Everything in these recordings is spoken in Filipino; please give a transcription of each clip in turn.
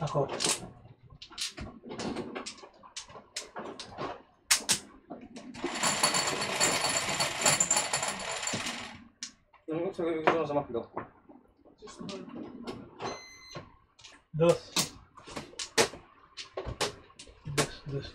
Ako. Gusto mo sa McDo? Dos. Dos.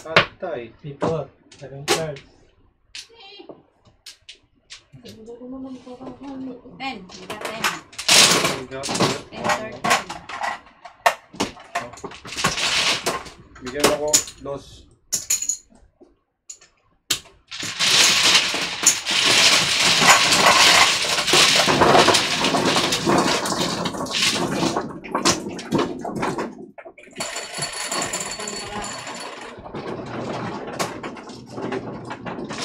Patay. People. 7 cards. 10. Di ba 10? 10, 13. Bigyan mo ako dos.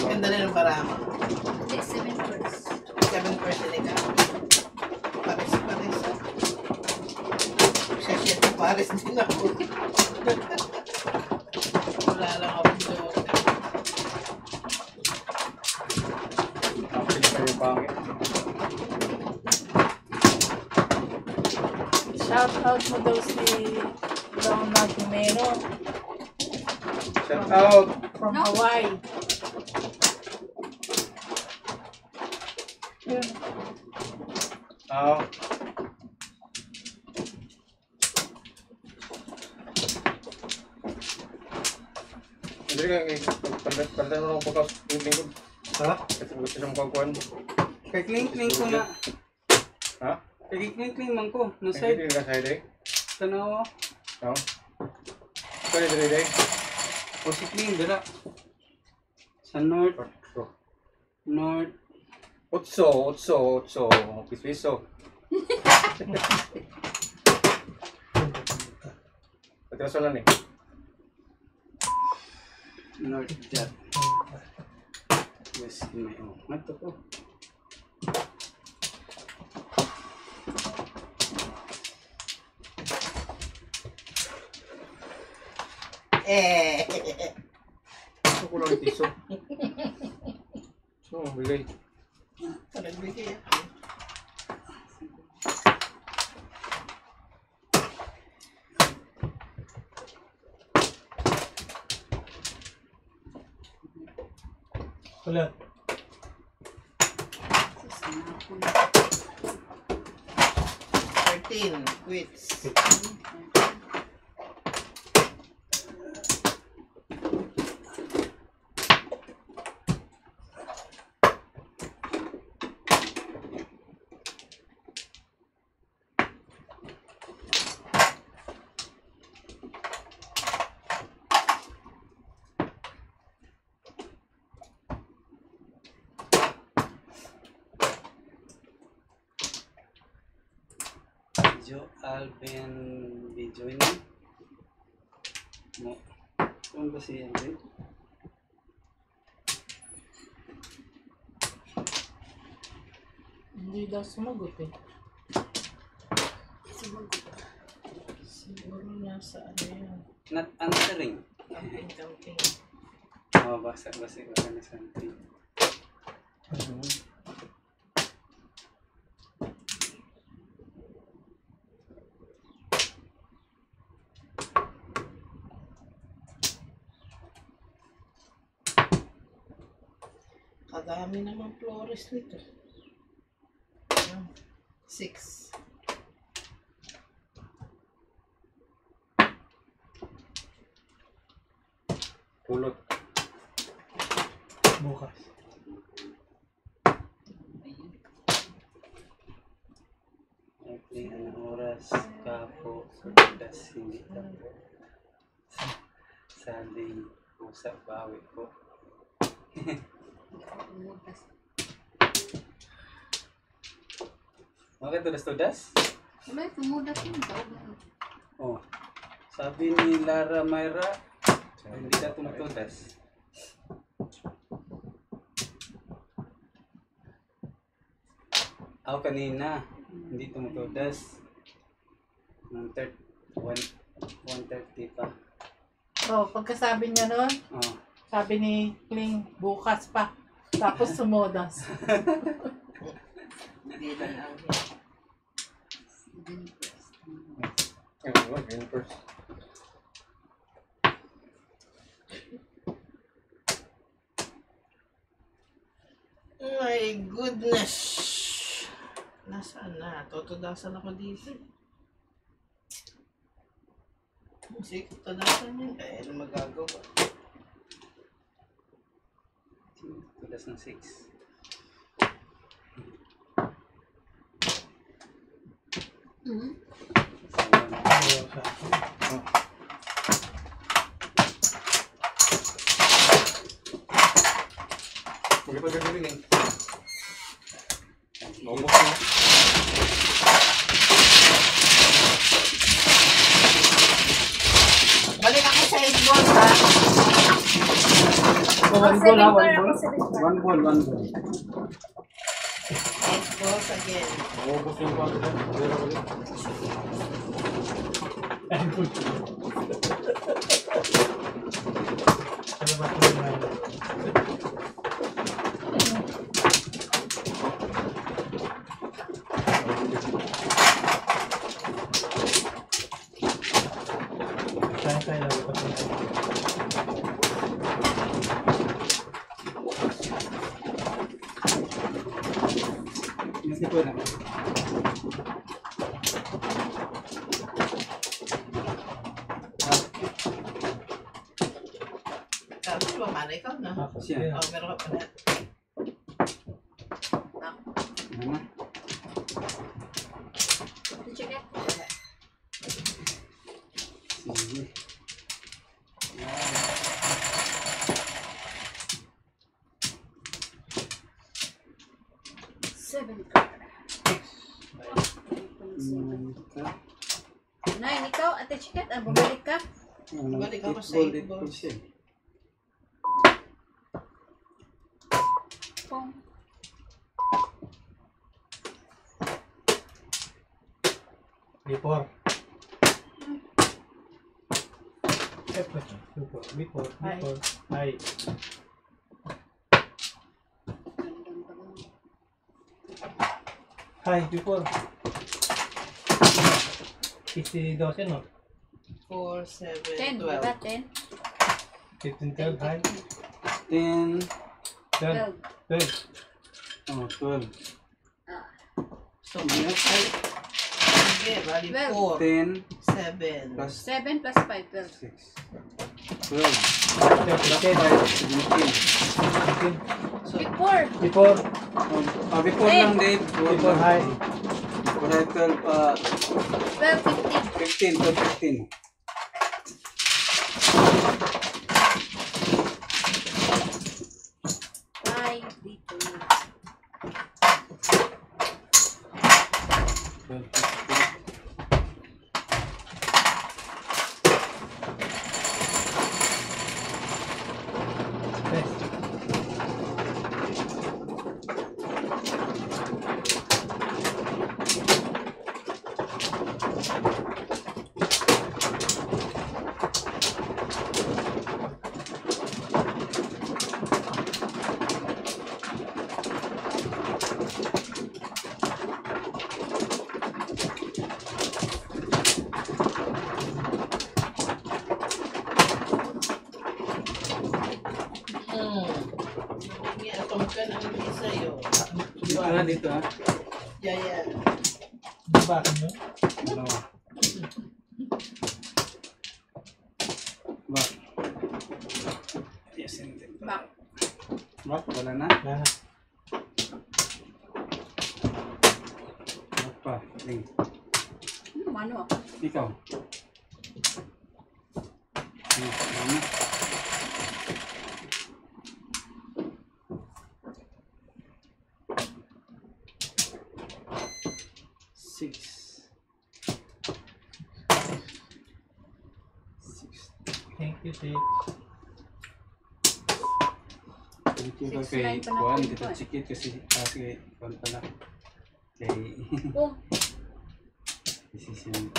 Ganda na ng parama. Hindi, 7 first. 7% ka. Pares. Siya 7 pares din ako. Wala lang ako doon. Kapit pa yung pangit. Shout out mo daw si Don Martimero Shout out. from No. Hawaii. Yun. Hindi ka palitan mo ng pagkas yung lingkod. Ha? Kasi gusto siyang pagkuhan. Kay Kling ko na. Ha? Kay Kling man ko. No Hindi side. ka side eh. Tanawa. No? Pwede dali day. O si Kling dira. Sa north. North. Otso. Piso. Pati ka lang eh. North dyan. Yes, may mato ko. Gusto ko lang yung piso. So, bigay. Nagbigay ah. Wala. 13 quits. Video Alvin video ini mo kung ba si Alvin? Hindi daw sumagot eh. Sumagot. Siguro nasa ano yan. Not answering. Camping. Oh, basa na something. Kadami naman flores nito. 6. Pulot. Bukas. Okay, anong oras? Kapo, das hindi tapo. Sunday, usap bawi ko. Bakit tudas-tudas? Wala, tumudas yun. Oh, Sabi ni Lara Mayra, hindi ka tumutudas. Ako kanina, hindi tumutudas. Ng 1:30 pa. Oh, pagkasabi niya nun, Oh. sabi ni Kling, bukas pa. Tapos sumodas. Hindi lang ang Green first. My goodness. Nasaan na? Totodasan ako dito. Kasi totodasan yun. Kaya ano magagawa? Tudas ng 6. Mhm. Ayaw sa Hindi pa gagawin eh. Naubos na. Balik ako sa 8 balls ha. One ball ha, one ball. One ball. 8 balls again. Naubos yung kwanto na. Hindi na ulit. Ay, good. Ano ba ito na? Kaya lang ito. Mas ko na. Sabi mo ba, mana ikaw na? Ako Siya. siya. Oh, meron ka pa na. Ano na? Check it. Sige. Seven card. Ka. Nine, ikaw, Ate Chiket, bumalik ka. Balik ako sa 8 8 ball balls. siya. Pong. Before. Before. Hi. Hi, before. Easy 12, no? 4, 7, 10, 12. diba? 10? 15, 12, hi. 10. 12, 12. Oh, 12. So, ay, sige, bali 12. 4, 10 7. plus 7 plus 5, 12. 6. 12. 10, 17. 15. Before. Before. Before Ten. lang, Dave. Before, hi. Before 12, 12, 15. 15 to 15. Bye. Dito. 12, 15. Yes. Hindi, atong ka na hindi sa'yo. Dito na, dito ha. Yaya. Diba, ano? Dalawa. Back. Yes, hindi. Back. Back, wala na. Wala na. Back pa. Ring. Ano? Ikaw. Wala na. Six. Titik. Thank you 6-9 kay pa na Juan, po, kita Juan. chikit kasi kay Juan pala. Kay Oh, decision.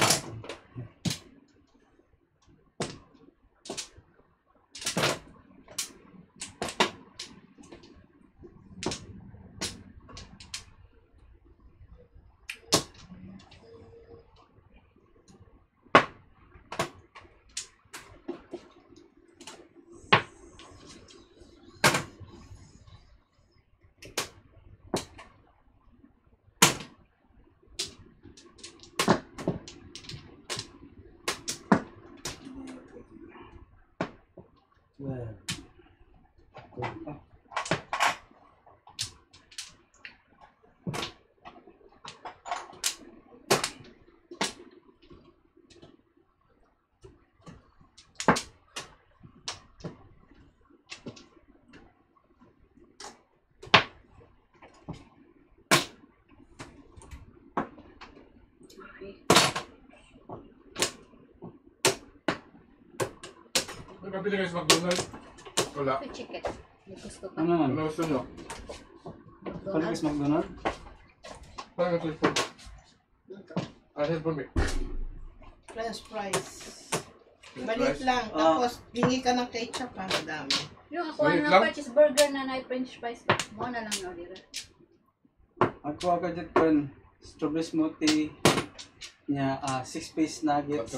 Well, May kapili kayo sa McDonald's? Wala. ito chicken. May gusto ka. ano naman? Ano gusto nyo? Palagis McDonald? Parang ito yung food. Ano yung food? French fries. French Maliit fries? lang. Ah. Tapos, hingi ka ng ketchup ha. Madami. Yung ako Wait na lang. pa cheeseburger na na french fries pa. Mo na lang na dira. Ako agad dyan kan strawberry smoothie niya 6-piece nuggets,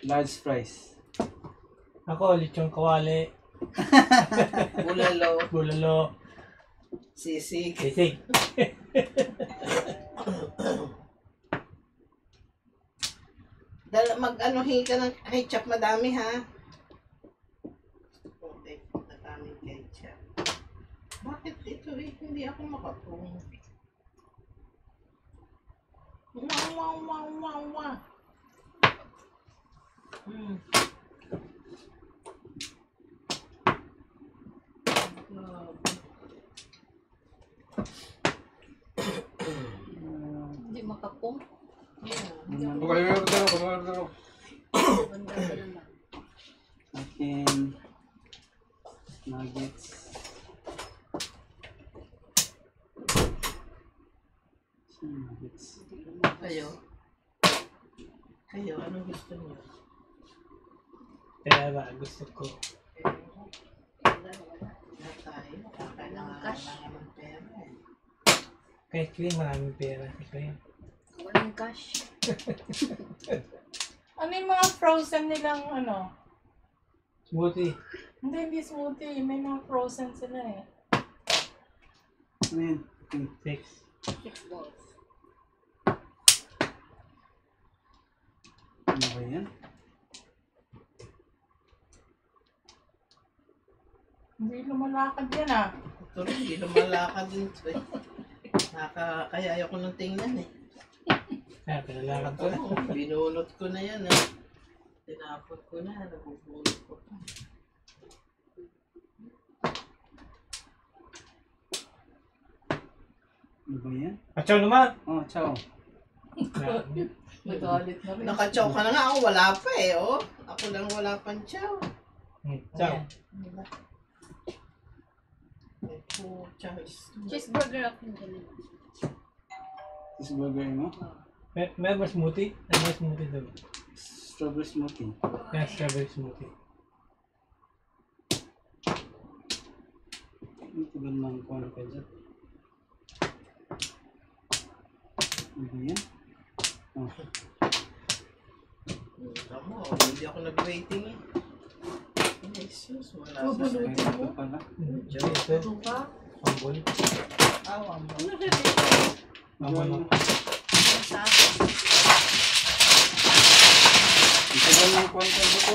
large fries. Ako, lechong kawali. Bulalo. Bulalo. Sisig. Titik. Mag-ano, hingi ka ng ketchup. Madami ha. Okay. Madaming ketchup. Bakit ito eh? Hindi ako makapong. Wow, wow, wow, wow, wow. Hmm. Hindi makapong. Yeah. Kung kayo meron dito, kung meron dito. Banda ka lang ba? Akin nuggets. Nuggets. Kayo? Kayo, anong gusto niyo? Kaya ba, gusto ko. Wala, wala. Na tayo, Walang kailangan cash. ng pera eh. Kahit cream, maraming pera. Cream. Walang cash. Ano yung mga frozen nilang ano? Smoothie. Hindi smoothie. May mga frozen sila eh. Ano yun? 6. 6 balls. Ano ba yan? Hindi lumalakad yan ah. Ito rin, hindi lumalakad din ito eh. Kaya ayoko nang tingnan eh. Kaya, pinalakad ko na. Oo, binunot ko na yan eh. Tinapot ko na, nabubunot ko pa. Ano ba yan? Atsaw naman! Oh, ciao. Nagalit na rin. Nakachow ka na nga ako, wala pa eh oh. Ako lang wala pang chow. Atsaw. Diba? Ito, choice. Cheeseburger ako yung ganun. Cheeseburger mo? May ba smoothie? Ano ba smoothie doon? Strawberry smoothie. Yan, strawberry smoothie. Ano ito ba naman kung ano ka dyan? Ano ba yan? Oh, Tama, hindi ako nag-waiting eh. Jesus, wala sa Bubulutin ito mo. pala. Ito, Ito ka? pambol. awa mo. Pambol mo. Sa akin. Ito ba naman kung ano ka dito?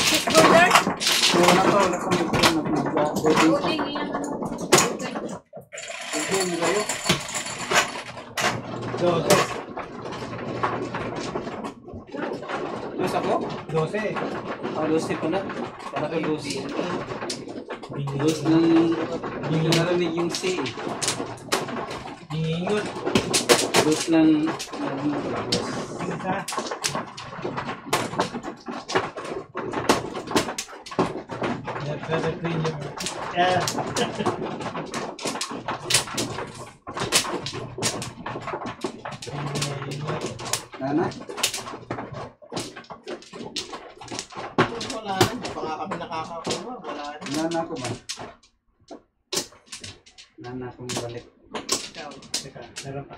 Cheeseburger? Wala pa, wala pa mag-wedding pa. Uling yan. Wedding kayo? Dos. Dos ako? 12. Ah, 12 pala. Para ka 12. Dos ng hindi ko narinig yung C. Ingingot. Dos ng Isa. Nagka-reprint yung... Yeah. Nana? Wala na, hindi pa nga kami nakakakuha. Wala na. Nana ako ba? Nana akong balik. Ikaw. Teka, meron pa.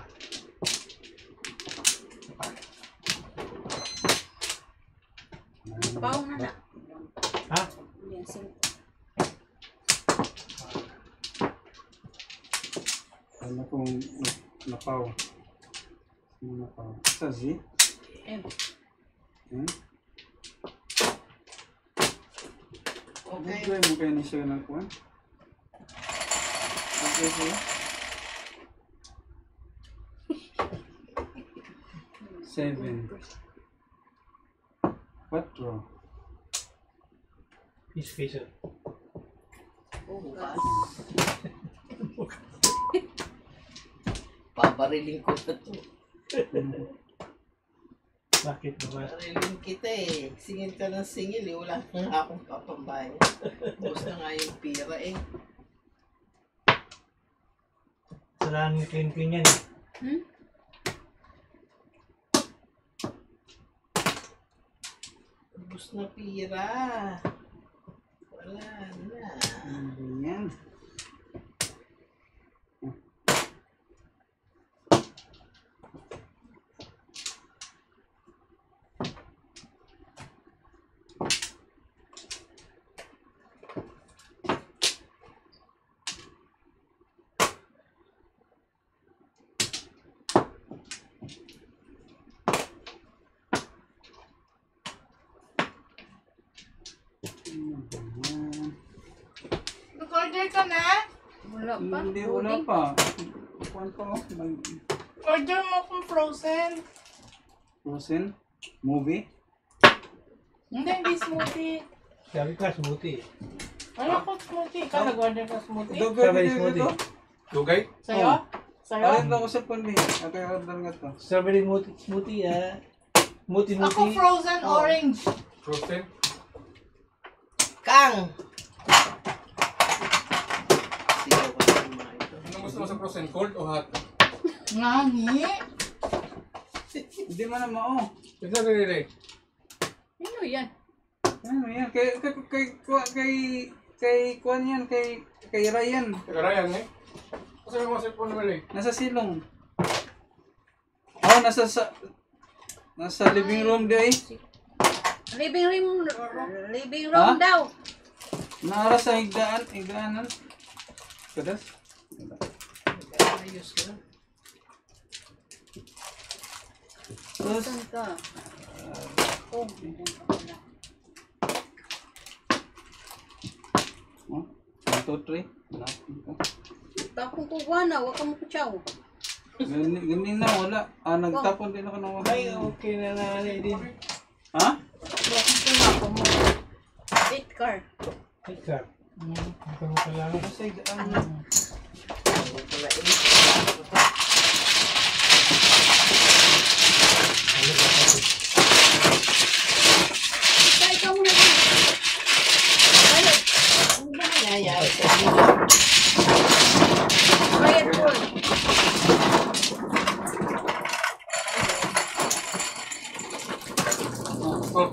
Pao na na. Ha? Yan, sing. Ano kung napaw? Napaw. Sa Z? M. Hmm? Okay. Bigay mo kayo ni siya ng kuwan? Okay, sige. 7 4 Fish. Bukas. Papariling ko na to. Bakit naman? Papariling kita eh. Singil ka ng singil eh. Wala nga akong papambayan. Bus na nga yung pira eh. Salahan ni Clean yan eh. Hmm? Bus na pira. Wala na. Yan. Nag-order ka na? Wala pa. Hindi, wala Loading. pa. Kuwan pa oh. Order mo kung frozen. Frozen? Movie? Hindi smoothie. Sabi ka, smoothie. Wala ko smoothie. Ikaw nag-order ka smoothie? Strawberry smoothie. Dugay? Sa'yo? Sa'yo? Alin ba ko sa pundi? Okay, order nga to. Strawberry smoothie ah. Smoothie. Ako frozen orange. Frozen? Kang! Sigaw ka sa mga ito. Ano gusto mo sa frozen? Cold o hot? Ngani? Hindi man na mao. Ito rin. Ano yan? Ano yan? Kay kuwan yan, kay Ryan. Teka, Ryan eh. Kasi may mga cellphone naman eh. Nasa silong. Oh, nasa living room di ay. Living room Ha? daw. Naara sa higdaanan. Kadas? Ayos ka. Tapos, Saan ka? Oh, ganyan ka pala. oh, 1, 2, 3. Wala. Tapong kuha na, huwag ka mo kutsaw. Ganin na, wala. Nagtapon din ako ng wala. Ay, okay na nanay din. Ha? Bakit ka nga ako mo? 8 car. Ay, ka. Ito mo kailangan. Nasa higdaanan. Wala eh. Ano ba ito? Kaya ikaw muna din. Bayad. Ano ba nangyayari sa inyo? Bayad po. Oh.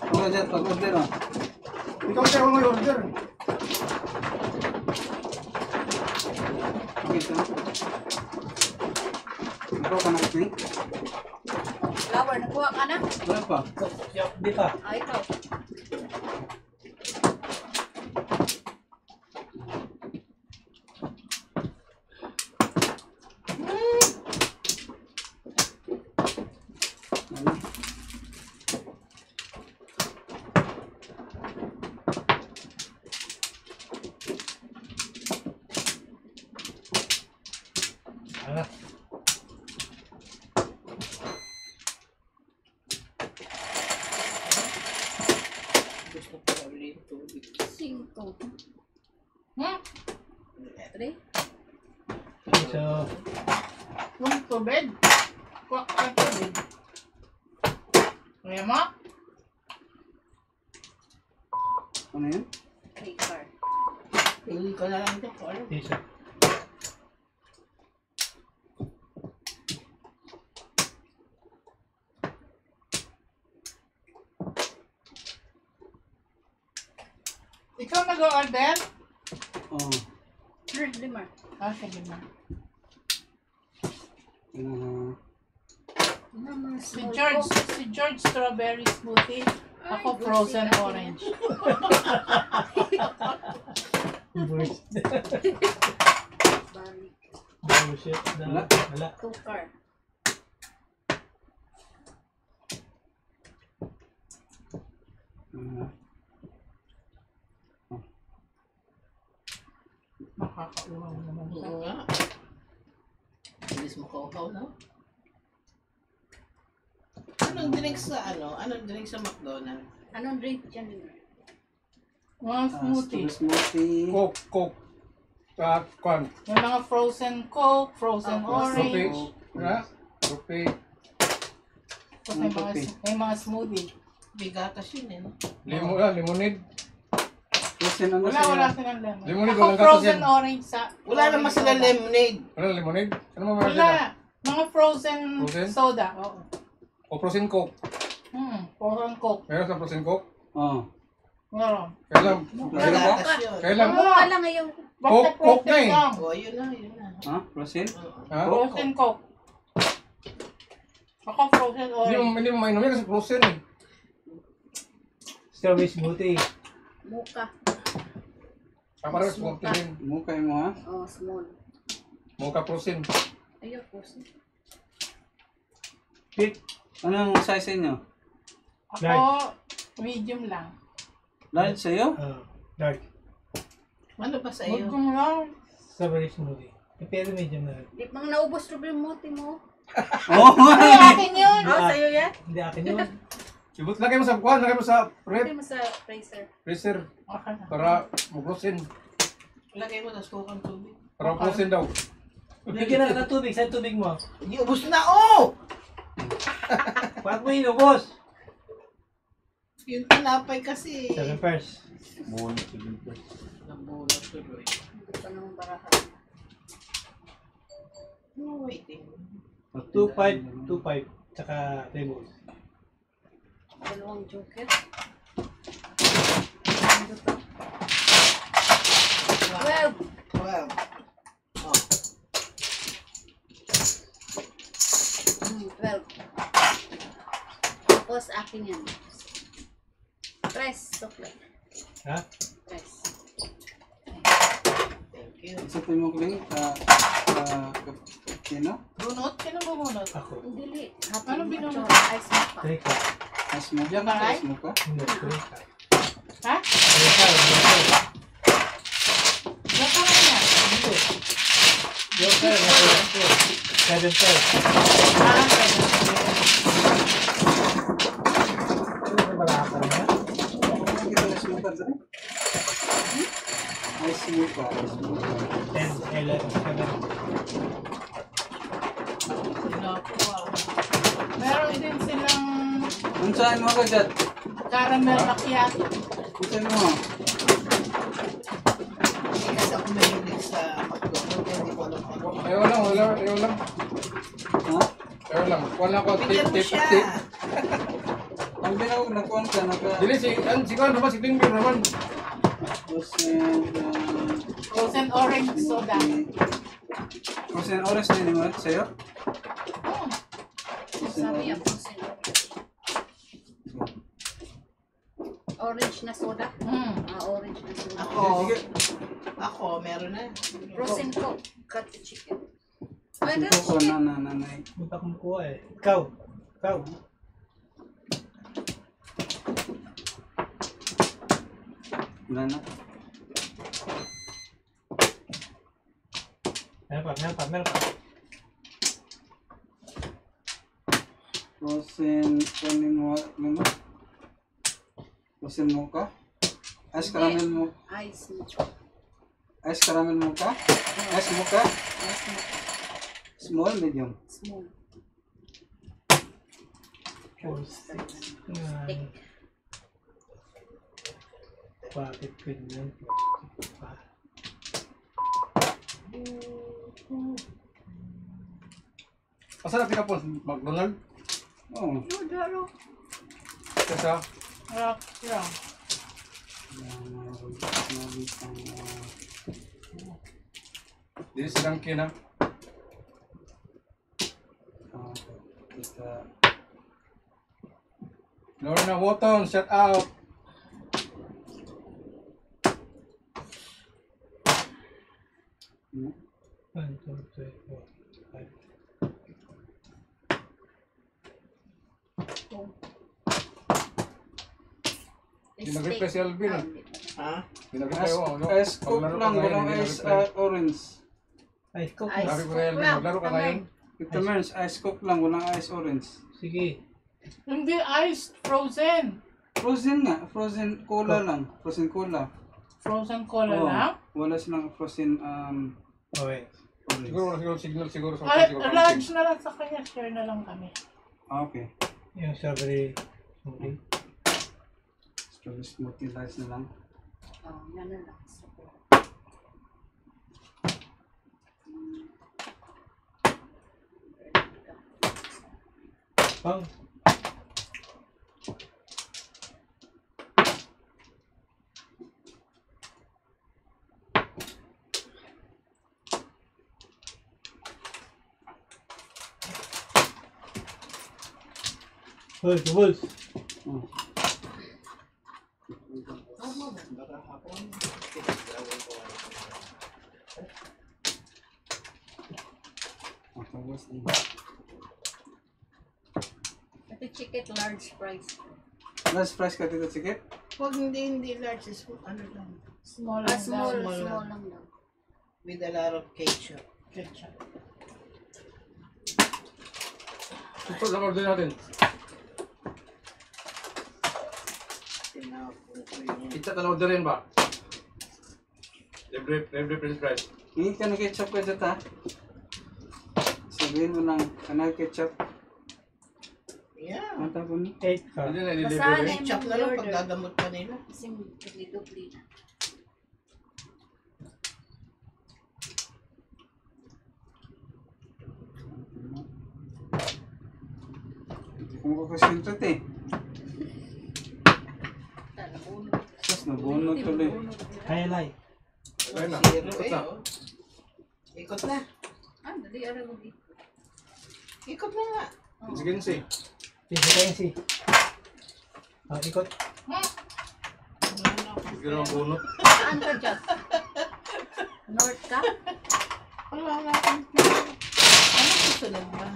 Wala dyan, pag-order ah. Ikaw siya ako may order. Okay, ito. Ikaw ka na-click? Flower, nakuha ka na? Wala pa. Di pa. Ah, ikaw. Ano? ang tubig. Kaya mo? Ano yun? Trigger. Pili ko na lang ito. T-shirt. Ikaw nag-order? Oo. Lima. Sige na. Si George strawberry smoothie. Ako frozen orange. Bullshit. Balik. Bullshit. Wala. Wala. Tukar. Nakakauhaw naman ka. Oo nga. Bilis mo kauhaw, no? Anong drink sa Anong drink sa McDonald's? Anong drink dyan? Mga smoothie. Smoothie. Coke. Kwan. Yung mga frozen Coke, frozen orange. Rupi. Ha? Rupi. Tapos may mga smoothie. Bigatas yun eh, no? Limonade. Frozen ano Wala sa'yo? silang lemon. Limonade, Ako walang gatas frozen yan. orange sa... Wala naman sila lemonade. Wala limonade? Ano mo meron Wala. sila? Mga frozen Frozen? soda. Oo. O frozen Coke. Frozen Coke. Meron sa frozen Coke? Oo. Meron. Kaya lang. Bigatas yun. Kaya lang. Mukha lang ngayon. Basta Coke na frozen eh. lang. Oh, yun na. Ha? Frozen? Oo. Ha? Frozen Coke. Ako frozen orange. Hindi mo mainom yan kasi frozen eh. Strawberry smoothie. Muka. Parang smoothie din. Mukay mo ha? Oh, small. Mocha frozen. Ayun, puso. Pit. Anong size inyo? Ako, medium lang. Large sa'yo? Dark. Ano ba sa Huwag iyo? kong lang. Strawberry smoothie. Pero medium na. Di pang naubos yung mote mo. Oo. Ay, akin yun. Sa'yo yan? Hindi akin yun. Ibut lagay mo sa kuwan, lagay mo sa Pwede rep, mo sa freezer. freezer Okay na. para mag-frozen. Lagay mo, tapos kuha kang tubig. Para frozen daw. Bigyan na ng tubig. Saan tubig mo? Hindi, ubus na, oh! Bakit mo inubos? Yung tinapay kasi. 7 first. Nabunot tuloy. Hindi pa naman barahan. No, waiting. 2-5. 2-5. Tsaka 3 balls. Dalawang joker. Ano to? 12. 12. Oh. 12. Tapos akin yan. Tres. Sukle. Ha? Tres. Thank you. Isipin mo kling sino? Bunot? Sino bumunot? Ako. Dili. Ano binunod? Ice mo pa. 3 ka. As mo ka? Bahay? As mo ka? Hindi. 3 ka. Ha? 3 ka. Baka na yan. Hindi. Joker. 7 first. Ah, Ano ba bala ka na? Kita as mo ka dyan? As mo ka. 10, 11, 7. meron din silang Unsain mo ka dyan? caramel macchiato. Unsain mo? Kasi ako mahilig sa McDonald's, hindi ko alam ano. Ayaw lang. Ha? Ayaw lang. Kuwan lang ko, Bigyan mo siya. tip. Ang binaw nakuha ka naka... Dili, si Kuwan naman, si Tingbir naman. Frozen orange soda. Frozen orange din mo sa'yo? Sabi ako sa orange na soda. Orange na soda. Ako, meron na. Frozen Coke. Cut the chicken. Pwede Pwede ko chicken. nanay. Hindi pa kumukuha eh. Ikaw. Wala na. Meron pa. Frozen, kanin mo, ano? Frozen mo ka? Ice caramel mo, Ice mo. ice caramel mo ka? Ice mo ka? Ice mo. Small, medium. Small. 4, 6, 9. Bakit ganyan? Asa na pinapos? McDonald? Oo. Kesa? Rock lang. Dili sa Dunkin na. Lorna Wotton, shout out. One, two, three, four, five. Pinag-repress si Alvin. Ha? Pinag-repress ako. Ice coke lang, walang ice orange. Ay, coke Ice na. Sabi ko kay Alvin, maglaro ka ngayon. Ito Merns, ice coke lang, walang ice orange. Sige. Hindi iced, frozen. Frozen nga, frozen cola lang. Frozen cola. Frozen cola Oo. lang. Wala silang frozen Okay. orange. Siguro wala siguro signal siguro sa Ay, siguro large na lang sa kanya. Share na lang kami. Okay. Yung strawberry smoothie. Strawberry smoothie rice na lang. Oh, yan na lang. Pang. Hoy, bubbles. Oh. Baka hapon. Tapos din. Ate chicken large price. Last price ka dito, Chiket? Huwag hindi large. Is ano lang. Small Ah, lang small, daw. Small small lang. lang daw. With a lot of ketchup. Ketchup. Ito lang order natin. Tinapon ko yun. Kita na orderin ba? Every french fries. Hindi ka na ketchup ka dito, ha? Sabihin mo lang, kanal ketchup. Yeah. Ang tapon mo. 8 ka. Hindi na Basahan i-deliver. na Ketchup na lang pag gagamot pa nila. Kasi dubli-dubli na. Hindi ko makapasinto, te. Talabuno. Tapos nabunod tuloy. Highlight. Ayun na. Zero Ikot eh. na. Oh. Ikot na. Ah, dali ara mo dito. Ikot na nga. Sige na si. Sige tayo si. Ah, ikot. Sige na ang bunot. Saan ka dyan? North ka? Wala nga. Ano susunod ba?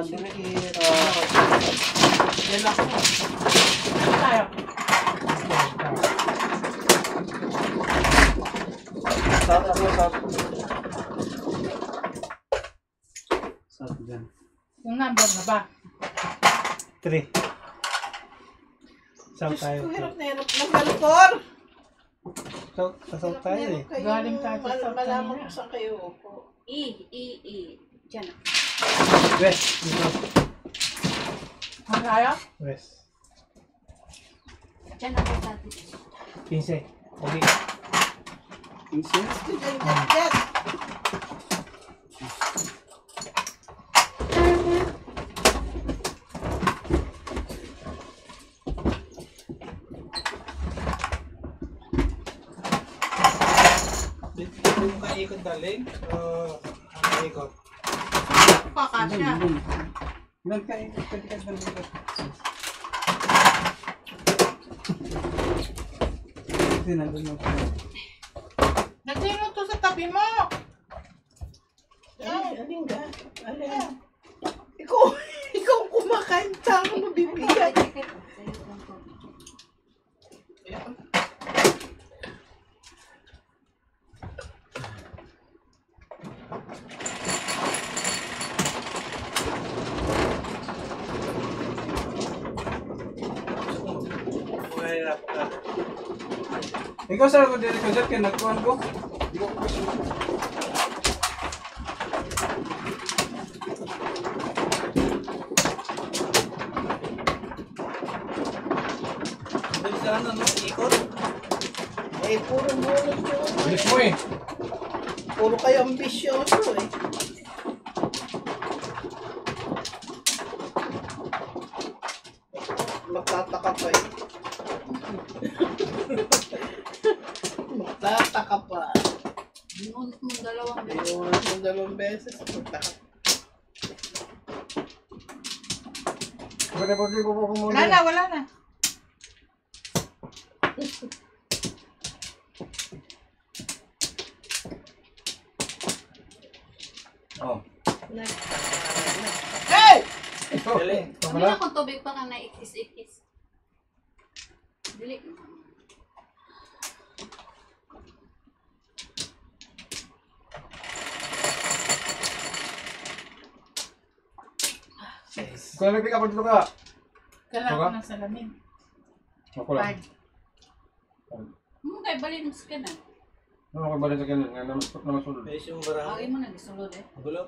Dili. Yan ako. Tayo. Saan dyan? Yung number na ba? 3. South Diyos tayo. ko, hirap na hirap ng galkor. South tayo eh. Galing tayo sa South Malaman kanina. ko saan kayo upo. E. Diyan na. West. Dito. Ang tayo? West. Diyan ako dati. 15. Okay. Insin? Diyan. Dito yung kaikot daling. Ang ikot. Kakasya. Ilan ka? Pwede ka ba dito? Hindi na, doon ako. Nagsino to sa tabi mo. Alin ka? Alin? Ikaw kumakain sa akin mabibigay. Mahirap ka. Ikaw sa ako dito ko dyan, kaya nagkuhan ko. ano, no? Ikot. Eh, puro bunot yun. Bilis mo eh. Puro kayo ambisyoso eh. Magtataka pa eh. Magtataka pa. Binunot mo dalawang beses. Binunod mo 2 beses. Magtataka. Pwede po muna. Wala na, wala na. Oh. Hey! Dali. Kami na kung tubig pa ka na ikis-ikis. Dili. Kung nagpick up dito ka. Kailangan Diba? ko ng salamin. Ako lang. Kay balik mo sa kanan. Ano ko ba rin sa ganun? Nga naman sulod. Ayos yung barang. Ay mo na gisulod eh. Gulo.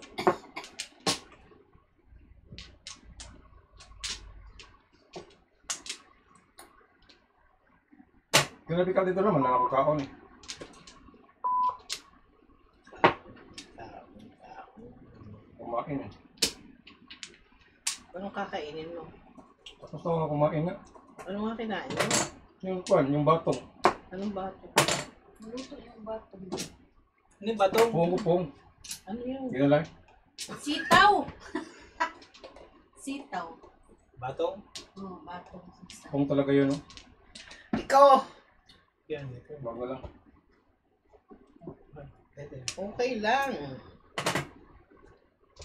Kung nagpick up dito naman, lang ako kaon eh. Kumain eh. Anong kakainin mo? Tapos ako kumain na. Ano nga kinain mo? Yung kwan, yung batong. Anong bato? Luto yung bato. Ano yung bato? Pung. Ano yun? Ginalay. Sitaw! Sitaw. Batong? Oh, bato. Sitaw. Pung talaga yun, no? Ikaw! Yan, ito. Bago lang. Okay lang.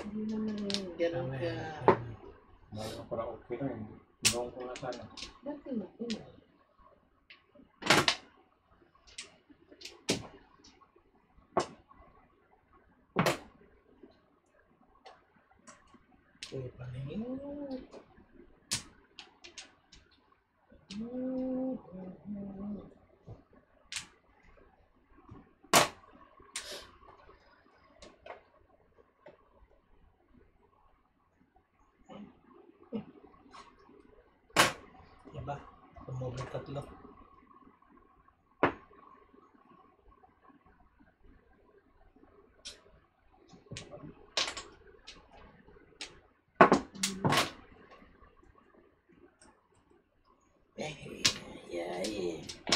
Hindi naman ganun ka. Bago pala okay lang. Ginawang ko na sana. Dati mo yun. Okay, paningin. Diba? Kumobring tatlo.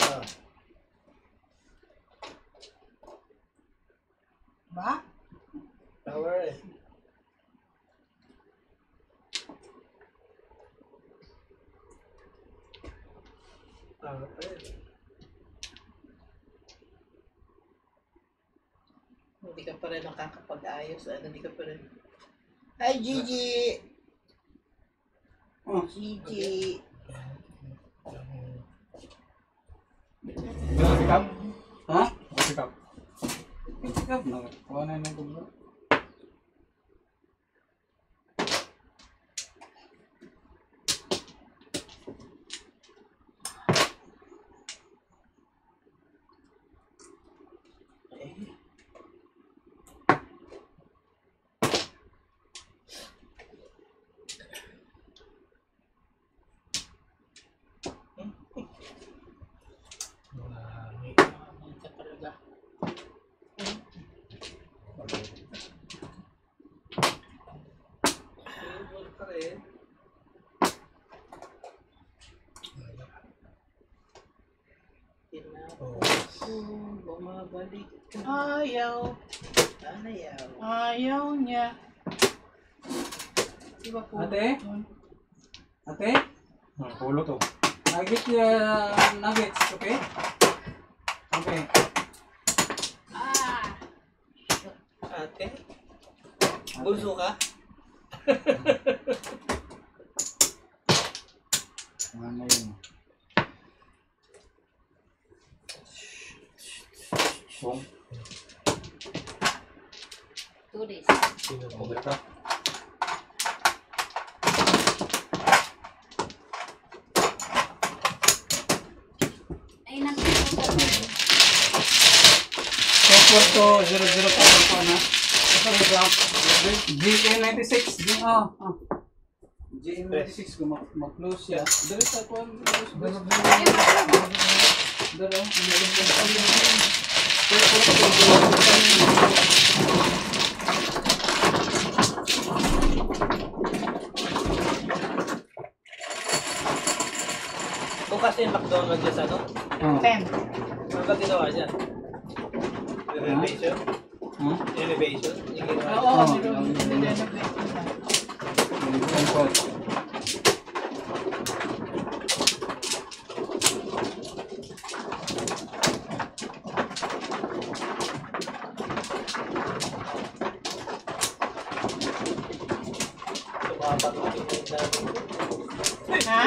Ah. Ba? Power eh. Power pa rin. Hindi ka pa rin nakakapag-ayos. Hindi ka pa rin. Hi, Gigi! Oh. Gigi! Nagpick up? Ha? Nagpick up. Pick up na. Kuha na yung gulo. May ka talaga. Ayun pa rin. Bumabalik ka. Ayaw. Ayaw. Ayaw niya. Diba po? Ate? Ate? Pulo to. Nuggets, okay? Okay. Ah! Ate? Bulso ka? Ano yun? Pung. 2 days. Nagpick up. Ay, nagpipon ka na. Software to 00 pa ako na. GA96. GM96 kung mag-close siya. Dari sa kuwan. Dari. Kung kasi yung McDonald's dyan sa ano, Oh. 10. ano ba ginawa dyan? Renovation? Hmm? Renovation? Yung ginawa Oo, Oh, nirenovate nila. Sumapatuloy yung dami. Ha?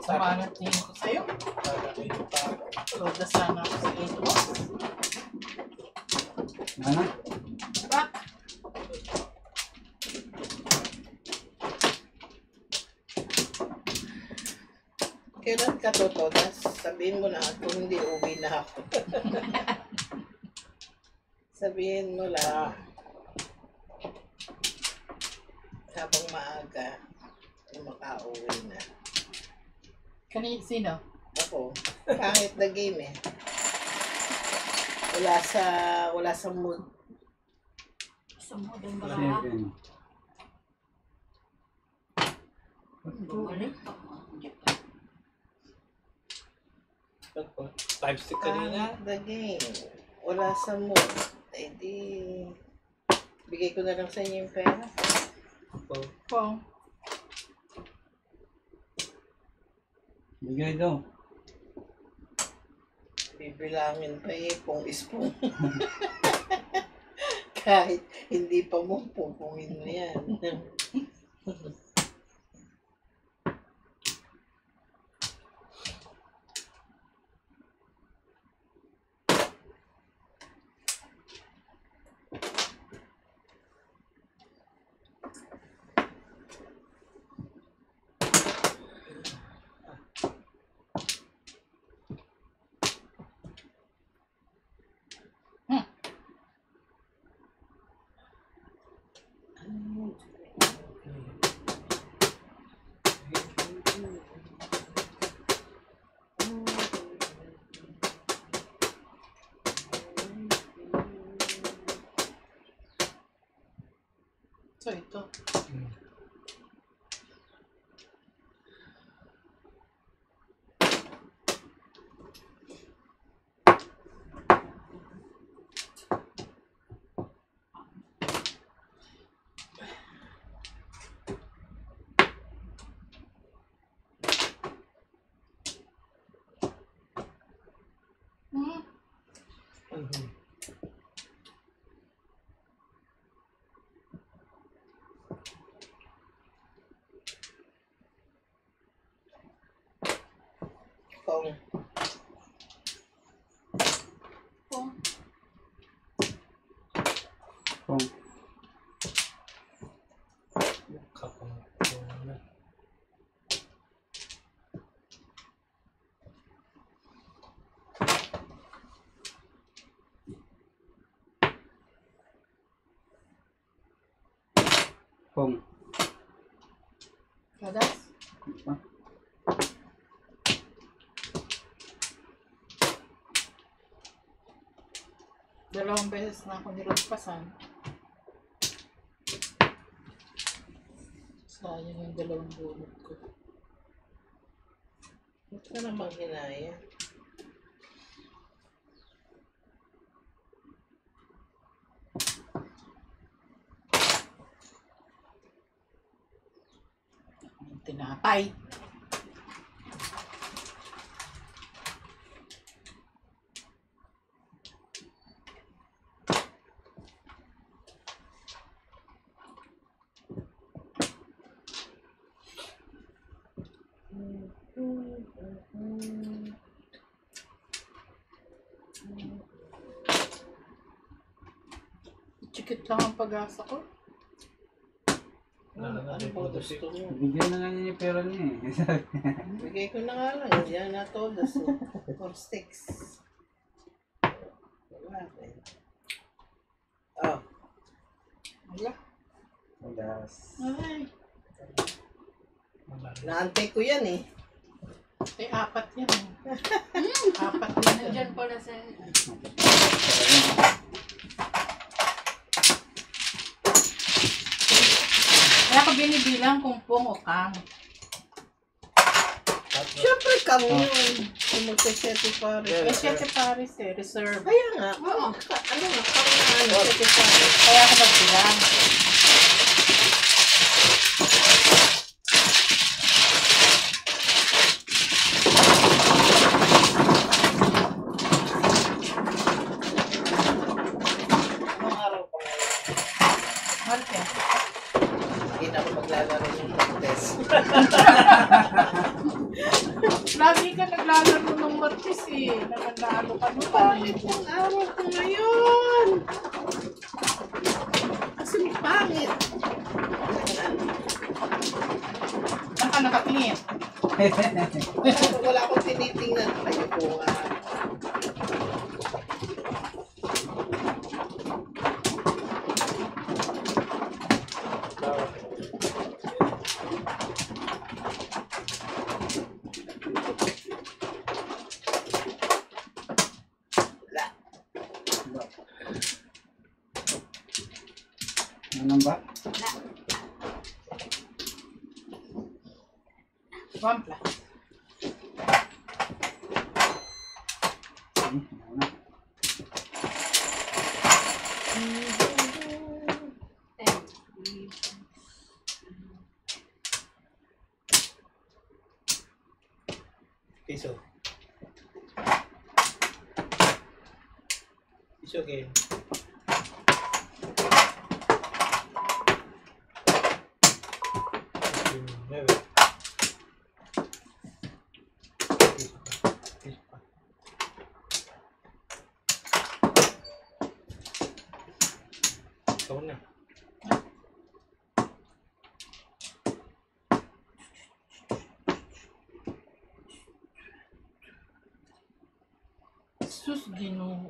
Sa Sumanat tingin ko sa'yo. Loda sana ako sa inbox. Ano? Back. Kailan ka totodas? Sabihin mo na kung hindi uwi na ako. Sabihin mo lang. Habang maaga, makauwi na. Sino? Ako, kahit the game eh. Wala sa mood. Sa modern ba Kasi, ka? Bumalik pa. 5 stick kanina. Kahit the game, wala sa mood. Eh di, bigay ko na lang sa inyo yung pera. Pong. bigay daw. Bibilangin pa eh, kung ispong. Kahit hindi pa mo, pupungin mo yan. So, ito. Kung Pong. Kung Kung Kadas? Dalawang beses na ako nilagpasan. Sayang yung dalawang bunot ko. ba't ka namang hinaya? Yung tinapay. Chikit lang ang pag-asa ko. Ano ba gusto mo? bigyan na nga niya yung pera niya eh. Bigay ko na nga lang, hindi na natodas eh. 4 sticks. Wala eh. Oh, Wala. Ulas. Ay, Wala rin. naantay ko yan eh. Eh, apat yan eh. Apat yan. Nandyan pala sa... Kaya ko binibilang kung pong o kang. Siyempre kang yun. Kung magsa-sete pares. Eh, Sete Paris eh, reserve. Kaya nga. Oo. Ano nga, kang na ano, sete pares. Kaya ako nagbilang. Anong araw pa ngayon? Marte. Hindi na ako maglalaro ng contest. Lagi ka naglalaro ng Martes eh. Nagandalo ka mo pa. Pangit ang araw ko ngayon. Kasi pangit. Saan ka nakatingin? Wala akong tinitingnan. Ayun po nga. Wala. Ano ba? Wampla. Ano? Piso. Piso again. Nueve. Piso pa. Piso pa. Ikaw na. Sus, Ginoo.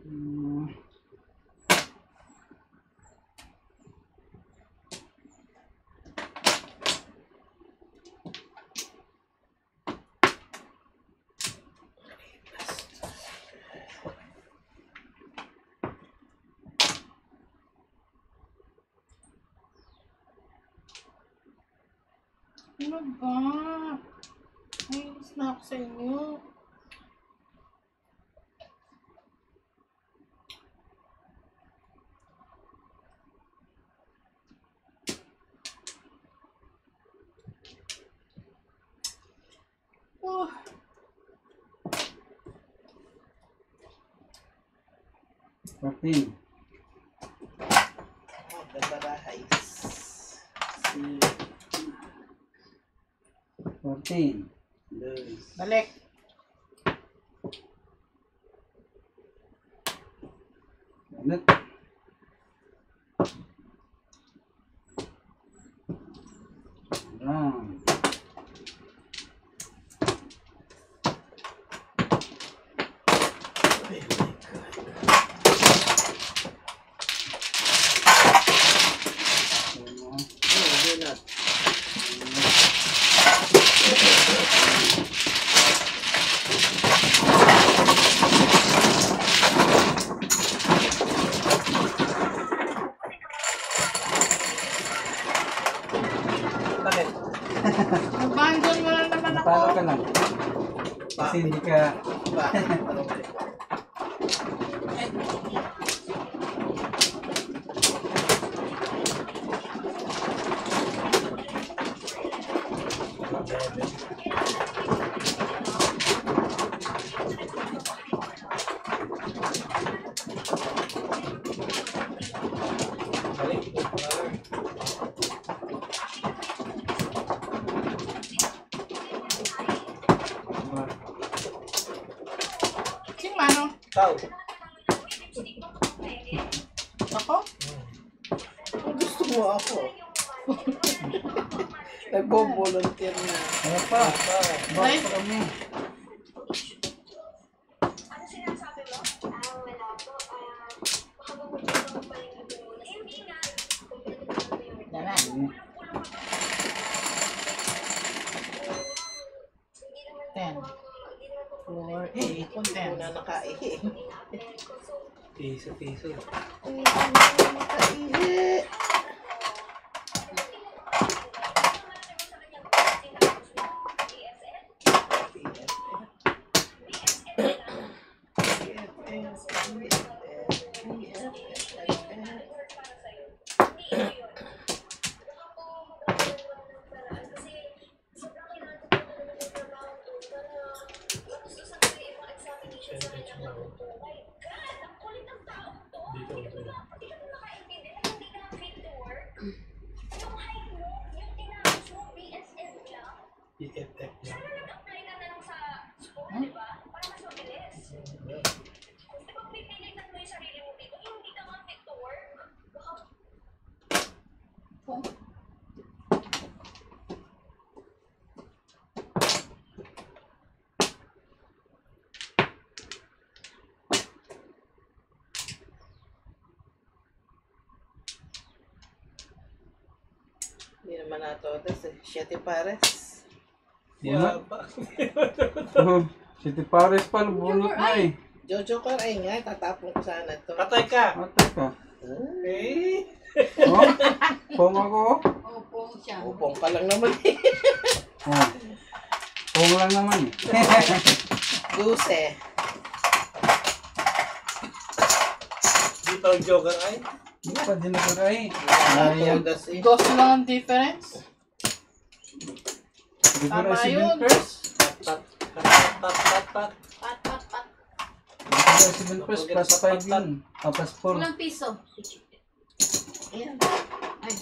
Oh. Ano ba? Nainis na ako sa inyo. Oh. Fourteen. Oh, Barbarahays. Si 14. Dos. Balik. Ulit. Round. Kasi hindi ka... Bakit? Sing mano? Ikaw. Ako? Kung gusto mo ako. Nagbo-volunteer na. Ano pa? Bakit pa kami? Naman. 10. 4, 8, 10. Na nakaihi. Piso. Nakaihi. EFF na. Hindi naman natodas eh. 7 pares. Yan. Oh, City Paris pa, bunot na eh. Jojo ka rin nga. Tatapon ko sana to. Patay ka. Matay ka. Eh. Oh, pong ako. Opo siya. Upong ka lang naman eh. Oh. Pong lang naman eh. 12. Dito ang joker ay. Hindi pa din ako rin. Ayan. Natodas eh. Dos lang ang difference. Hindi ko Tama rin yun. first. Pat. Pat. Hindi ko first plus 5 yun. Tapos 4. Ilang piso? Ayan. Ay.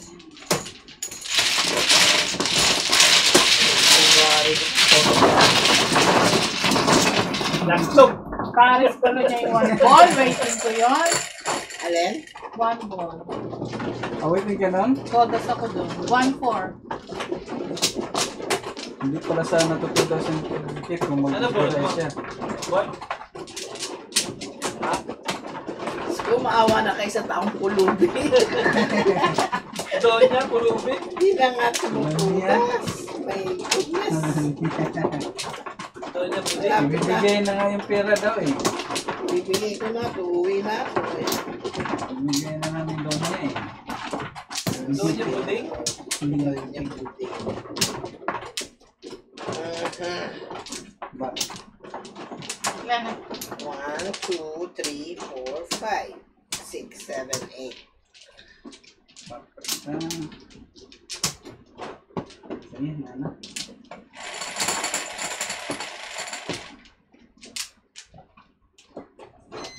Lastog. Pares ko na niya yung 1 ball. Waiting ko yun. Alin? 1 ball. Awitin ka nun? Todas ako dun. 1-4. Hindi pala sana tutudaw sa certificate kung Ano ba? mag-tutuday siya. What? Kung maawa na kayo sa taong pulubi. Doon niya, pulubi. Hindi na nga tumutudas. My goodness. Doon niya, pulubi. Ibibigay na nga yung pera daw eh. Bibili ko na. Uuwi na ako eh. Ibibigay na namin doon niya eh. Doon niya, pulubi. Doon niya buti. Ba? Ilan na? 1, 2, 3, 4, 5, 6, 7, 8. Ayan, ano?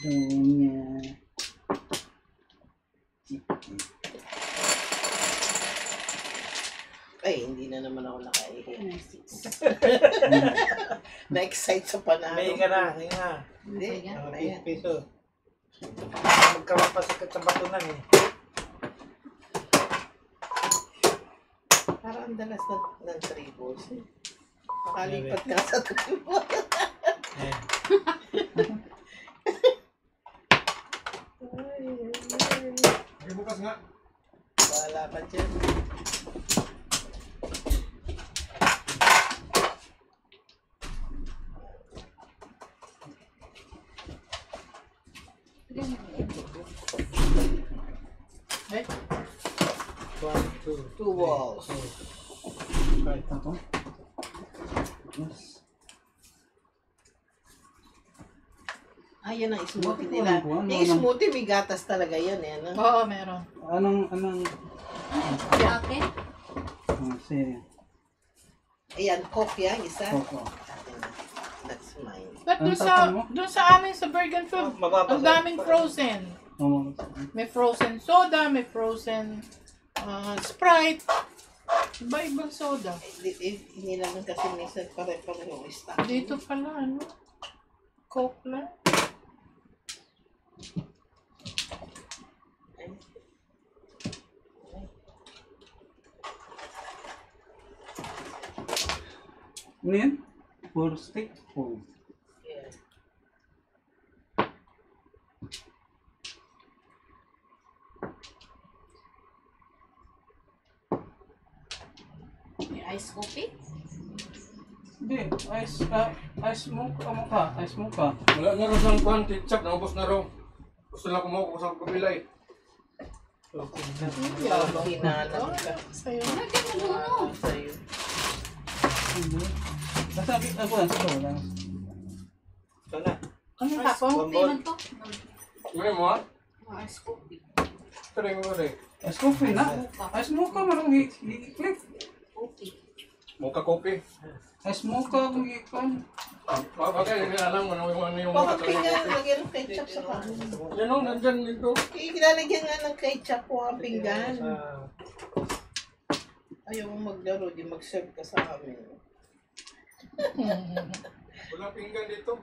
Doon niya. Ay, hindi na naman ako nakaihi. Na-excite sa panalo. May ka na, may nga. Hindi. Ayan. Piso. Magkapapasikot sa batunan eh. Parang ang dalas ng triples eh. Makalipat ka sa triples. Eh. Bukas nga. Wala ka dyan. Eh? 1, 2, 2 balls. Kahit ako. Yes. Ayan ang smoothie Bakit nila. walang buwan? Yung smoothie, may gatas talaga yan. Eh, ano? Oo, meron. Anong, Bakit? sige. Ayan, Coke yan, isa. Oo. Akin na. That's mine. But Ang doon tapon mo? sa amin sa Bergen Food, Mababa ang daming frozen. Oo. May frozen soda, may frozen Sprite. Iba-ibang soda. Hindi naman kasi minsan pare-pareho stock. Dito pala, ano? Coke lang. Ano yan? For stick? Oo. Yeah. May ice coffee? Hindi, ice mocha ka. Ice mocha. Wala na rin siyang kuhan, ketchup, naubos na raw. Gusto lang kumuha ko sa kabila eh. Hinahanap ka. Sa'yo. Lagyan mo doon. Sa'yo. Nasabi, ako lang sa wala. Sana. Ano Ice tapo? coffee man to. Ngayon mo ha? Ice coffee. Kaya mo rin. Ice coffee na. Ice mocha marang i-click. Coffee. Mocha coffee. Ice mocha kung i-click. Bakit hindi alam mo na yung Bakit mocha kaya coffee. lagyan ng ketchup sa kanin? Yan o, nandyan dito. Ilalagyan nga ng ketchup po ang pinggan. Ayaw mo maglaro, di mag-serve ka sa amin. Wala pinggan dito.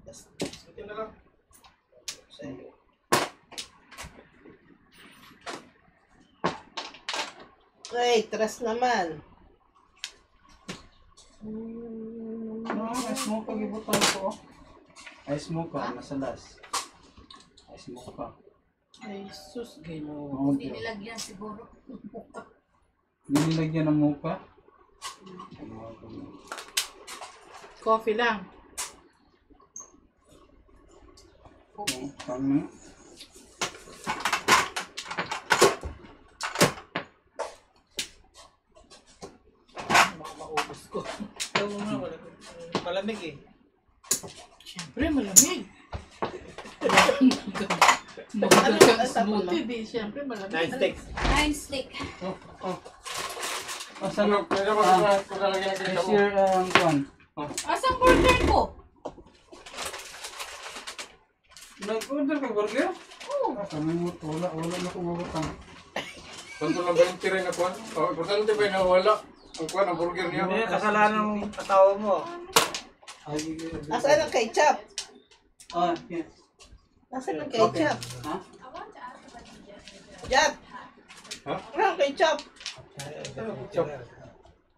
Ito na lang. Sa'yo. Ay, trust naman. Ice mocha gibutan ko. Ice mocha, nasa last. Ice mocha. Ay, sus. Oo, Hindi nilagyan siguro. Nilagyan ng mocha. Coffee lang. Tama. Baka maubos ko. Ayaw mo na, malamig eh. Siyempre, malamig. Ano Magandang ang tapon mo? smoothie, di. Siyempre, malamig. Nine stick. Asan Ano, pwede ba kung lalagyan ng is ketchup mo? your kuan? Asang burger ko? Nag-order ka burger? Oo. Kami mo wala na ko mabutang. Tanto lang 20 rin na kuhan. Importante ba na wala ang kuhan, ang burger niya? Hindi, kasalanan ng asawa mo. Nasaan ang ketchup? Ah, yes. Nasaan ang ketchup? Ha? Jat! Ha? Ano ang ketchup? Ketchup.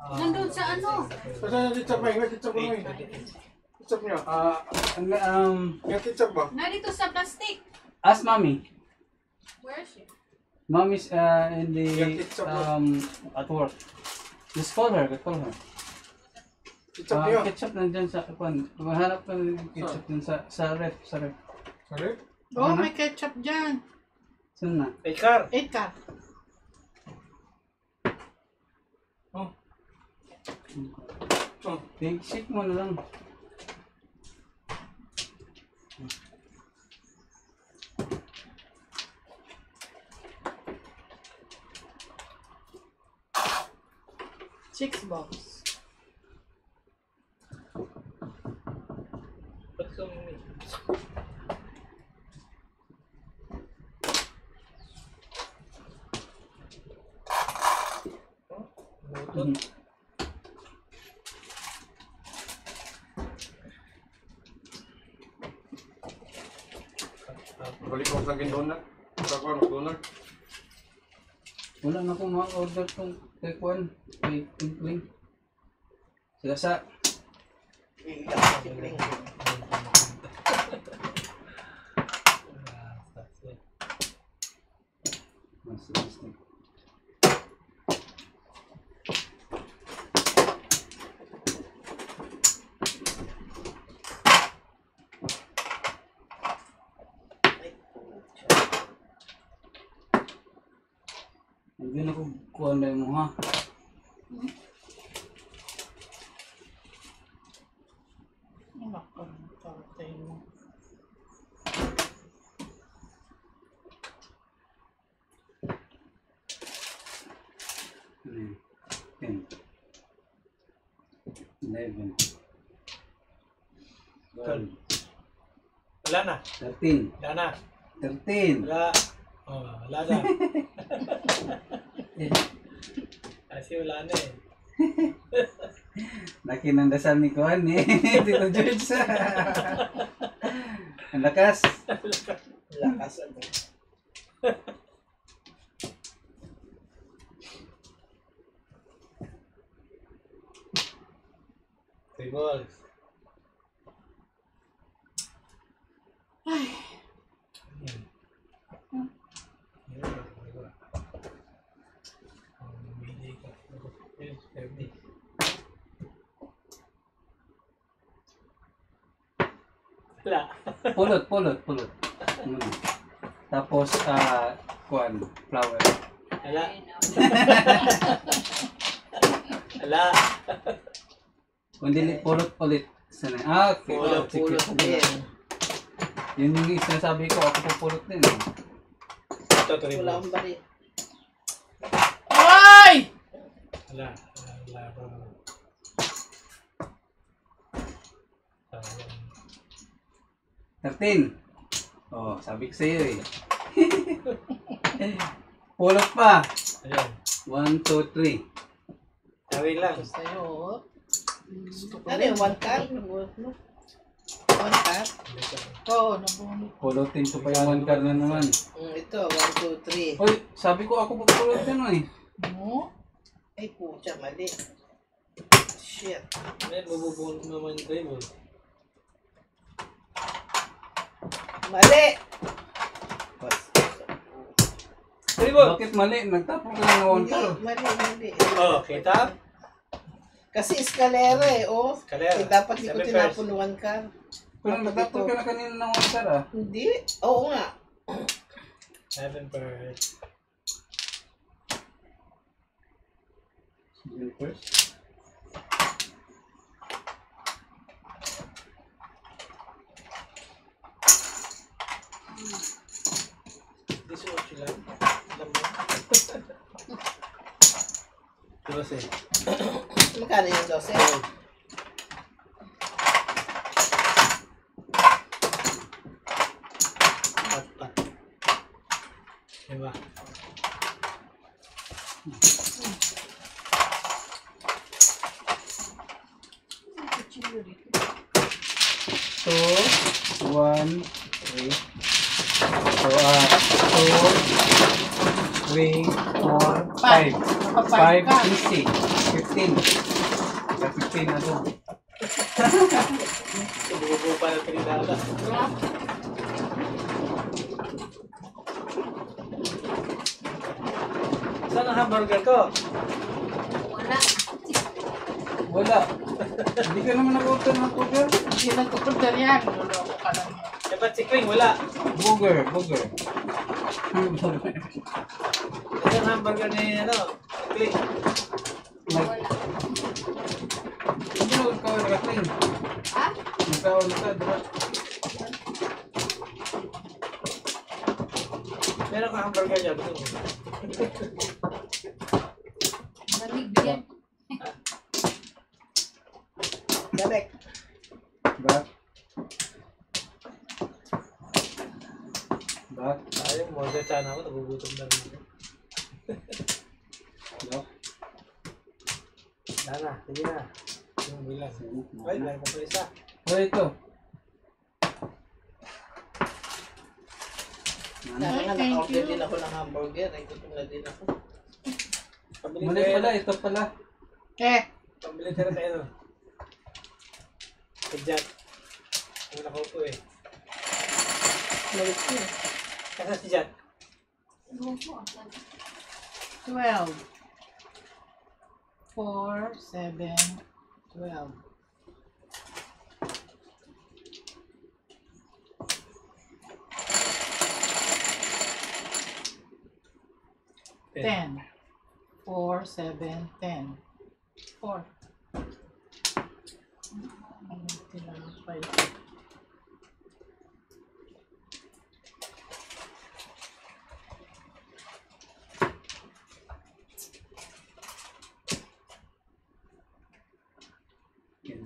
Nandun sa ano? Saan yung ketchup mo? Yung ketchup mo eh. Ketchup niya. Yung ketchup ba? Narito sa plastic. Ask mommy. Where is she? Mommy's in the at work. Just call her. Ketchup niya. Ketchup nandyan sa kuan. Maghanap ka ng ketchup dun sa ref. Sorry? Oh, may ketchup dyan. Saan na? Car. 8 ka. Take shake mo na lang. Six box. Ba't ka may... Mhm. Balik ko sa donut. Sa kuhan, donut. Wala na akong ma-order tong kay kuan. Kay Tinkling. Sila sa hindi na ko kuan na mo ha. 11. 12. 12. Wala na. 13. Wala na. 13. Wala. Oh, wala na. Kasi wala na eh. Laki ng dasal ni Kuan eh. Tito George. Ang lakas. Lakas ano. Three balls. Ayan. Ayan, diba? Mamili ka. Yes, 30. Wala. Pulot. Tapos, Kuan, flower. Wala. Ayun, Wala. Kung dili pulot ulit. Sana. Okay. Pulot, Sige. Pulot din. Yun yung sinasabi ko, ako pupulot din. Ito, three Wala balls. akong balik. Ay! Wala. Wala. Wala. Sayang. 13. Oh, sabi ko sa'yo eh. Pulot pa. Ayan. 1, 2, 3. Sabi lang. Tapos tayo, oh. Ano yung one card? One card? Oo, nabunod. Pulutin ko pa yung 1 card na naman. Ito, 1, 2, 3. Hoy, sabi ko ako pupulot din eh. No? Ay, pucha, mali. Shit. May bububunod naman yung three balls. Mali! Three balls. Bakit mali? Nagtapon ka lang ng 1 Hindi, card. mali. Oh, kita? Kasi eskalera eh, oh. Kalera. Eh, dapat di ko Seven tinapon pairs. one card. Pero nagtapon ka na kanina ng 1 card ah. Hindi. Oo nga. 7 pairs. First. This is what you like. Alam mo? Diba sa'yo? Magkano yung 12? Pat. Diba? Two, 1, 3. So, 2, 3, 4, 5. Nakapay 5, ka. 6, 15. Sa 15 na to. Subuko pa na pinidala. Saan ang hamburger ko? Wala. Wala. Hindi ka naman nag-order ng burger. Hindi nag-order yan. Nuloko ka lang yan. Eh, ba't si Queen wala? Burger. Ito ang hamburger ni, Queen. Wala. Hindi na ikaw nag-clean. Ha? Nagkaon ka, diba? Meron ka hamburger niya. Manig yan. Balik. Back. Ayaw mo, sana ako, nagugutom na rin. Back. Sana, sige na. Yung bilang. Ay, meron pa pa isa. Oh, ito. Sana nga Thank naka-order you. din ako ng hamburger. Ay, gutom na din ako. Pabili Mali kayo. pala, ito pala. Pabili ka na tayo. Kajat. Ang nakaupo eh. Malit ko. Kasa si Jat. 12. 4, 7, 12. 10. 4, 7, 10. 4. Tinapay.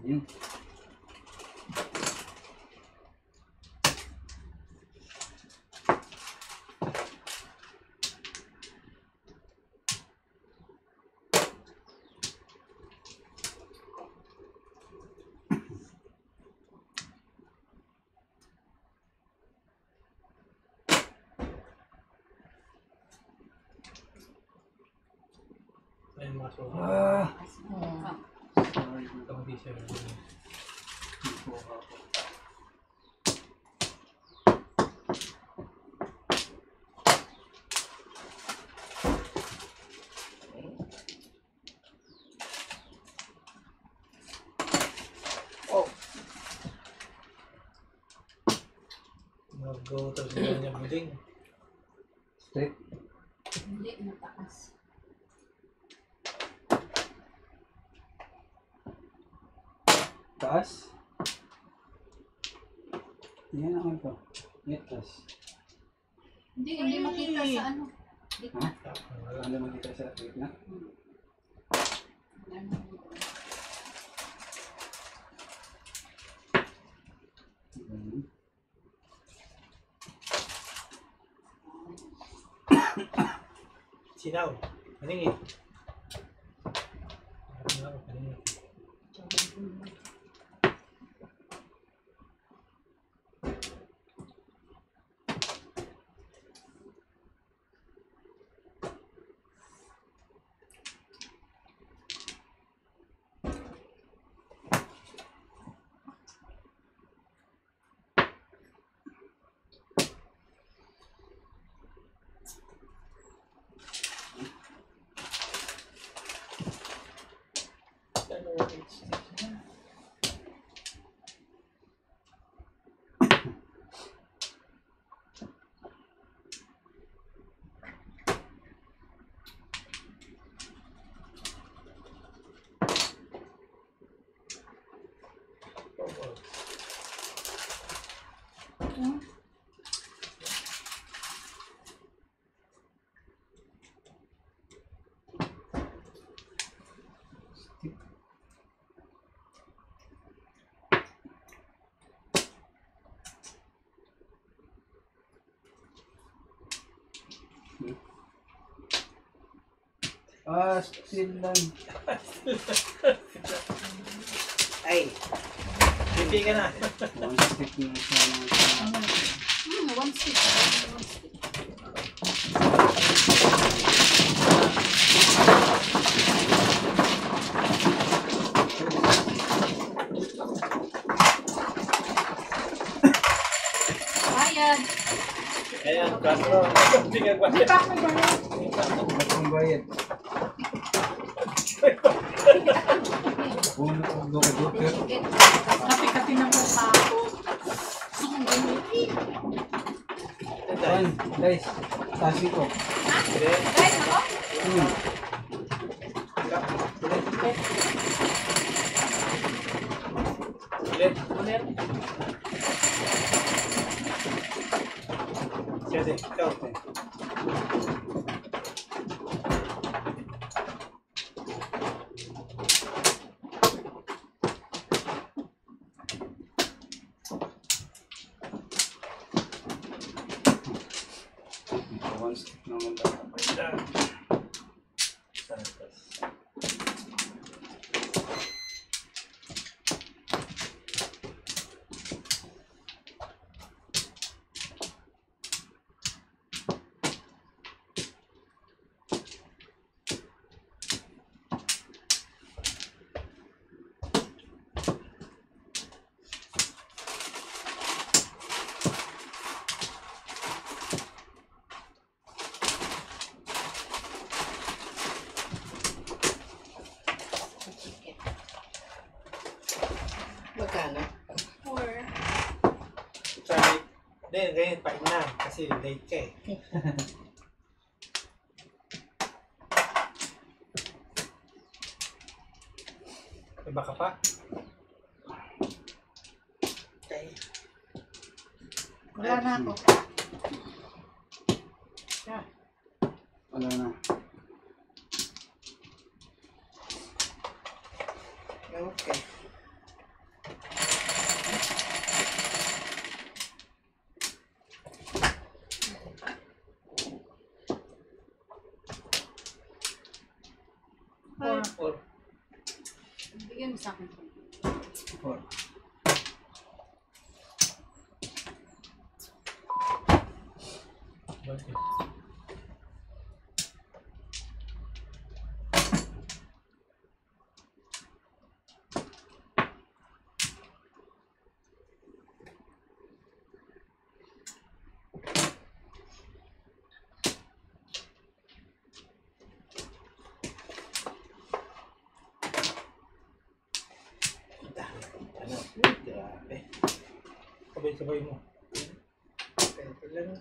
Yun. Ayun mga sopa. Sorry. Itong diesel. Mag-go tapos ganyan yung building. Straight. Hindi, mataas. Taas. Yan naman to. Taas. Hindi makita sa ano. Ha? Wala naman dito sa gitna. Sinaw. Paningin. Sinaw, paningin. Still lang. Ay, Hindi ka na. One stick na sa One stick. One stick. Bayad. Ayan, Castro. Hindi ka ba? Kita ko ba yan? Bakong bayad. Kung doka-doka. Kati-kati na mukha ako. Gusto kong gamitin. One, guys. Tasin ko. Guys, ako? Ulit. Sige, ikaw. One stick naman dapat. magkano? Or, Sabi, hindi, ganyan, pain na. Kasi late ka eh. Iba ka pa? Okay. wala na ako. Wala na. Okay. Sa akin. 4. Bakit? Ano? Grabe. Sabay-sabay mo. Ito lang.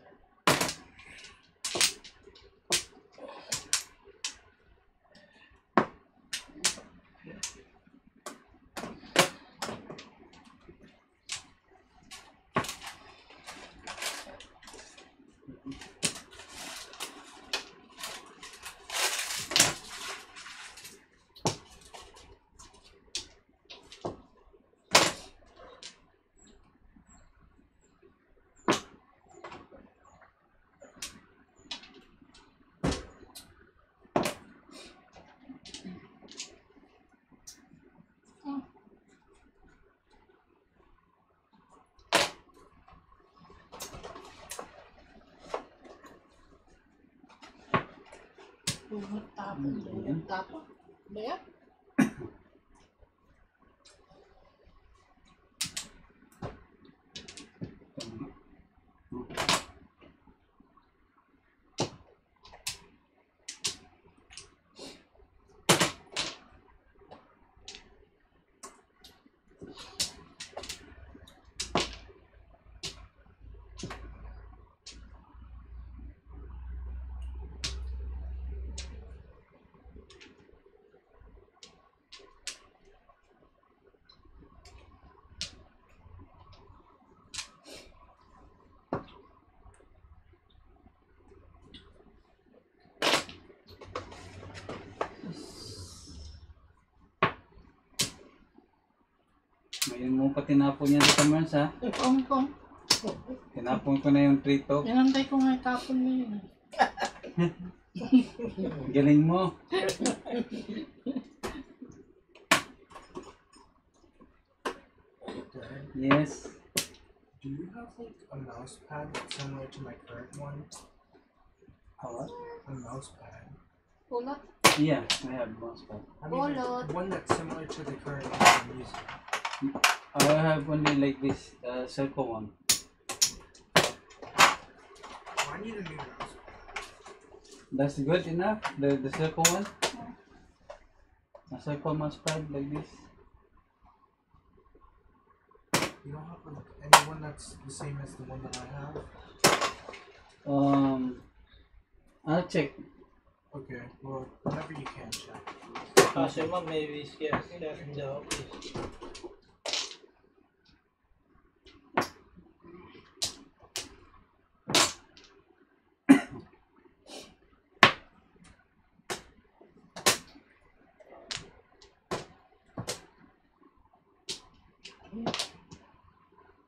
Tapon. Tapon. Ba yan? Ngayon mo pa tinapon yan sa Mars ha. Kong. Tinapon ko na yung trito. Inantay ko nga tapon mo yun. Galing mo. Yes. Do you have like a mouse pad similar to my current one? What? A mouse pad. Pulot. Yeah, I have mousepad. I mean, Wallet. one that's similar to the current one I'm using. I have only like this circle one. Oh, I need a new mouse pad. That's good enough. The circle one. A circle mousepad like this. You don't have like anyone that's the same as the one that I have? I'll check. Okay, well, whenever you can check. Kasi ma'am, may whiskas in the office.